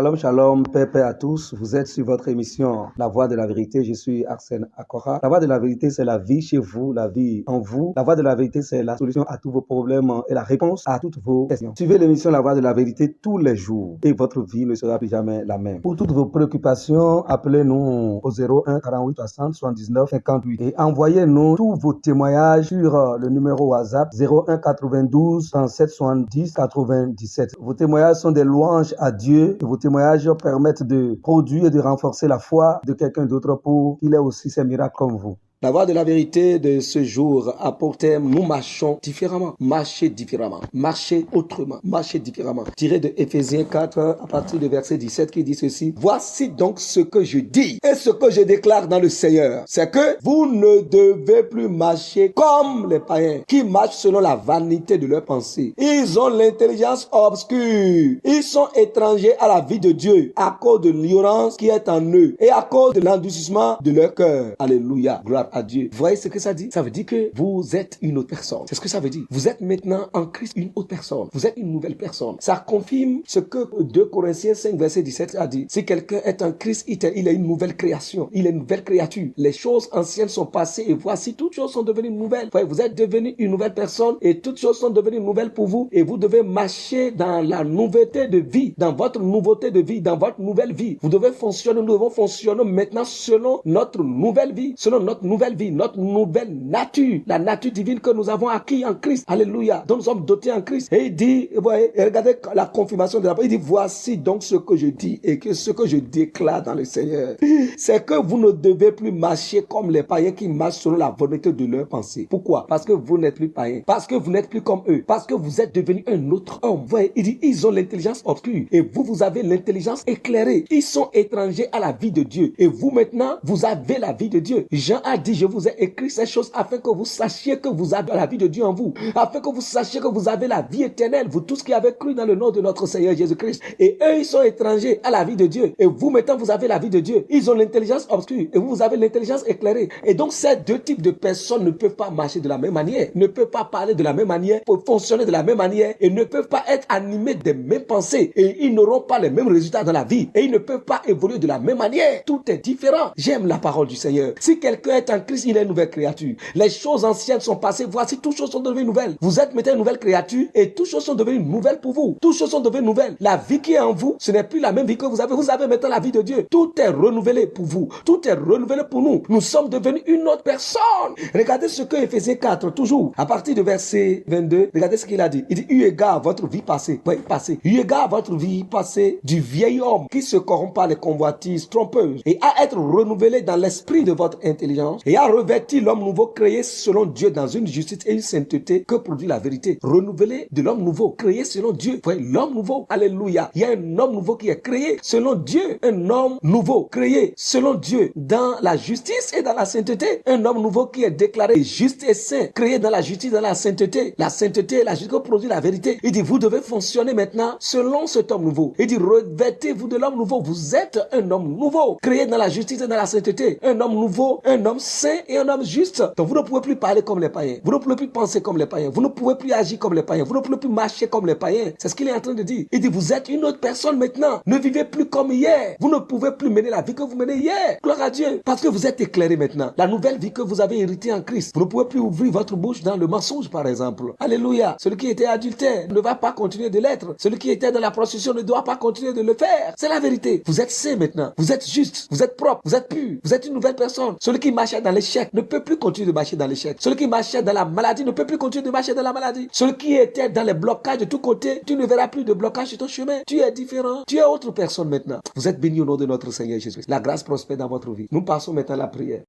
Shalom, shalom, paix à tous. Vous êtes sur votre émission La Voix de la Vérité. Je suis Arsène Akora. La Voix de la Vérité, c'est la vie chez vous, la vie en vous. La Voix de la Vérité, c'est la solution à tous vos problèmes et la réponse à toutes vos questions. Suivez l'émission La Voix de la Vérité tous les jours et votre vie ne sera plus jamais la même. Pour toutes vos préoccupations, appelez-nous au 01 48 60 79 58 et envoyez-nous tous vos témoignages sur le numéro WhatsApp 01 92 37 70 97. Vos témoignages sont des louanges à Dieu et vos témoignages permettent de produire et de renforcer la foi de quelqu'un d'autre pour qu'il ait aussi ses miracles comme vous. La voix de la vérité de ce jour a pour thème, nous marchons différemment, marcher différemment, marcher autrement, marcher différemment. Tiré de Éphésiens 4 à partir du verset 17 qui dit ceci. Voici donc ce que je dis et ce que je déclare dans le Seigneur. C'est que vous ne devez plus marcher comme les païens qui marchent selon la vanité de leurs pensées. Ils ont l'intelligence obscure. Ils sont étrangers à la vie de Dieu à cause de l'ignorance qui est en eux et à cause de l'endurcissement de leur cœur. Alléluia. Gloire à Dieu. Vous voyez ce que ça dit? Ça veut dire que vous êtes une autre personne. C'est ce que ça veut dire. Vous êtes maintenant en Christ une autre personne. Vous êtes une nouvelle personne. Ça confirme ce que 2 Corinthiens 5 verset 17 a dit. Si quelqu'un est en Christ, il est une nouvelle création. Il est une nouvelle créature. Les choses anciennes sont passées et voici toutes choses sont devenues nouvelles. Vous êtes devenu une nouvelle personne et toutes choses sont devenues nouvelles pour vous et vous devez marcher dans la nouveauté de vie, dans votre nouveauté de vie, dans votre nouvelle vie. Vous devez fonctionner, nous devons fonctionner maintenant selon notre nouvelle vie, selon notre nouvelle vie, notre nouvelle nature, la nature divine que nous avons acquis en Christ. Alléluia. Donc nous sommes dotés en Christ. Et il dit, voyez, regardez la confirmation de la parole. Il dit, voici donc ce que je dis et que ce que je déclare dans le Seigneur. C'est que vous ne devez plus marcher comme les païens qui marchent selon la volonté de leurs pensées. Pourquoi? Parce que vous n'êtes plus païens. Parce que vous n'êtes plus comme eux. Parce que vous êtes devenu un autre homme. Vous voyez, il dit, ils ont l'intelligence obscure et vous avez l'intelligence éclairée. Ils sont étrangers à la vie de Dieu. Et vous maintenant, vous avez la vie de Dieu. Jean a dit, je vous ai écrit ces choses afin que vous sachiez que vous avez la vie de Dieu en vous, afin que vous sachiez que vous avez la vie éternelle, vous tous qui avez cru dans le nom de notre Seigneur Jésus-Christ. Et eux, ils sont étrangers à la vie de Dieu. Et vous, maintenant, vous avez la vie de Dieu. Ils ont l'intelligence obscure et vous avez l'intelligence éclairée. Et donc, ces deux types de personnes ne peuvent pas marcher de la même manière, ne peuvent pas parler de la même manière, peuvent fonctionner de la même manière et ne peuvent pas être animés des mêmes pensées. Et ils n'auront pas les mêmes résultats dans la vie. Et ils ne peuvent pas évoluer de la même manière. Tout est différent. J'aime la parole du Seigneur. Si quelqu'un est en Christ, il est une nouvelle créature. Les choses anciennes sont passées. Voici, toutes choses sont devenues nouvelles. Vous êtes maintenant une nouvelle créature et toutes choses sont devenues nouvelles pour vous. Toutes choses sont devenues nouvelles. La vie qui est en vous, ce n'est plus la même vie que vous avez. Vous avez maintenant la vie de Dieu. Tout est renouvelé pour vous. Tout est renouvelé pour nous. Nous sommes devenus une autre personne. Regardez ce que Éphésiens 4, toujours, à partir de verset 22, regardez ce qu'il a dit. Il dit, eu égard à votre vie passée. Oui, passée. Eu égard à votre vie passée du vieil homme qui se corrompt par les convoitises trompeuses et à être renouvelé dans l'esprit de votre intelligence et à revêtir l'homme nouveau créé selon Dieu dans une justice et une sainteté que produit la vérité. Renouvelé de l'homme nouveau, créé selon Dieu. Voyez, l'homme nouveau, alléluia. Il y a un homme nouveau qui est créé selon Dieu. Un homme nouveau, créé selon Dieu dans la justice et dans la sainteté. Un homme nouveau qui est déclaré juste et saint, créé dans la justice, dans la sainteté. La sainteté, la justice que produit la vérité. Il dit, vous devez fonctionner maintenant selon cet homme nouveau. Il dit, revêtez-vous de l'homme nouveau. Vous êtes un homme nouveau, créé dans la justice et dans la sainteté. Un homme nouveau, un homme saint et un homme juste. Donc vous ne pouvez plus parler comme les païens. Vous ne pouvez plus penser comme les païens. Vous ne pouvez plus agir comme les païens. Vous ne pouvez plus marcher comme les païens. C'est ce qu'il est en train de dire. Il dit, vous êtes une autre personne maintenant. Ne vivez plus comme hier. Vous ne pouvez plus mener la vie que vous menez hier. Gloire à Dieu. Parce que vous êtes éclairé maintenant. La nouvelle vie que vous avez héritée en Christ. Vous ne pouvez plus ouvrir votre bouche dans le mensonge, par exemple. Alléluia. Celui qui était adultère ne va pas continuer de l'être. Celui qui était dans la prostitution ne doit pas continuer de le faire. C'est la vérité. Vous êtes saint maintenant. Vous êtes juste. Vous êtes propre. Vous êtes pur. Vous êtes une nouvelle personne. Celui qui marchait dans l'échec ne peut plus continuer de marcher dans l'échec. Celui qui marchait dans la maladie ne peut plus continuer de marcher dans la maladie. Celui qui était dans les blocages de tous côtés, tu ne verras plus de blocage sur ton chemin. Tu es différent. Tu es autre personne maintenant. Vous êtes bénis au nom de notre Seigneur Jésus. La grâce prospère dans votre vie. Nous passons maintenant à la prière.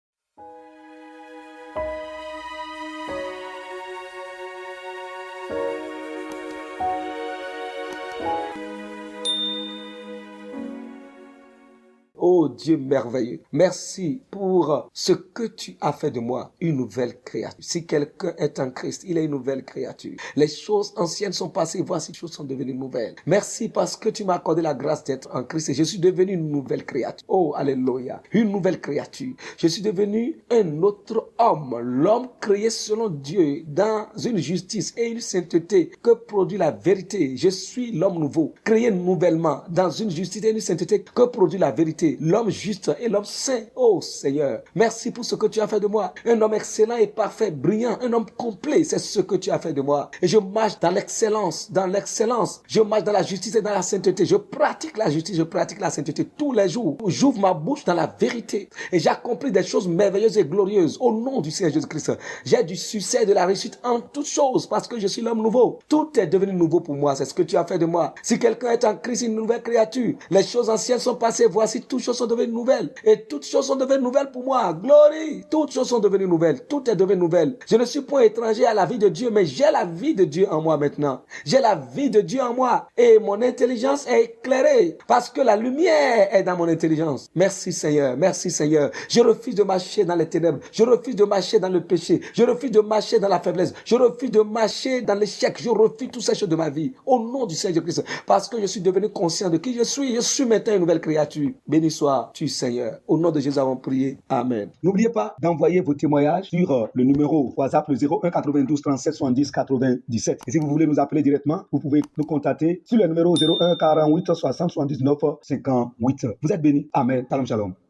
Oh Dieu merveilleux, merci pour ce que tu as fait de moi, une nouvelle créature. Si quelqu'un est en Christ, il est une nouvelle créature. Les choses anciennes sont passées, voici les choses sont devenues nouvelles. Merci parce que tu m'as accordé la grâce d'être en Christ et je suis devenu une nouvelle créature. Oh, alléluia, une nouvelle créature. Je suis devenu un autre homme, l'homme créé selon Dieu dans une justice et une sainteté que produit la vérité. Je suis l'homme nouveau, créé nouvellement dans une justice et une sainteté que produit la vérité. L'homme juste et l'homme saint. Oh Seigneur, merci pour ce que tu as fait de moi. Un homme excellent et parfait, brillant, un homme complet, c'est ce que tu as fait de moi. Et je marche dans l'excellence, dans l'excellence. Je marche dans la justice et dans la sainteté. Je pratique la justice, je pratique la sainteté tous les jours. J'ouvre ma bouche dans la vérité et j'accomplis des choses merveilleuses et glorieuses au nom du Seigneur Jésus-Christ. J'ai du succès et de la réussite en toutes choses parce que je suis l'homme nouveau. Tout est devenu nouveau pour moi, c'est ce que tu as fait de moi. Si quelqu'un est en Christ, une nouvelle créature, les choses anciennes sont passées, voici toutes choses sont devenues nouvelles. Et toutes choses sont devenues nouvelles pour moi. Glory! Toutes choses sont devenues nouvelles. Tout est devenu nouvelle. Je ne suis point étranger à la vie de Dieu, mais j'ai la vie de Dieu en moi maintenant. J'ai la vie de Dieu en moi et mon intelligence est éclairée parce que la lumière est dans mon intelligence. Merci Seigneur, merci Seigneur. Je refuse de marcher dans les ténèbres. Je refuse de marcher dans le péché. Je refuse de marcher dans la faiblesse. Je refuse de marcher dans l'échec. Je refuse toutes ces choses de ma vie au nom du Seigneur Christ parce que je suis devenu conscient de qui je suis. Je suis maintenant une nouvelle créature. Béni sois-tu Seigneur. Au nom de Jésus avons prié. Amen. N'oubliez pas d'envoyer vos témoignages sur le numéro WhatsApp le 01 92 37 70 97. Et si vous voulez nous appeler directement, vous pouvez nous contacter sur le numéro 01 48 60 79 58. Vous êtes bénis. Amen. Shalom, shalom.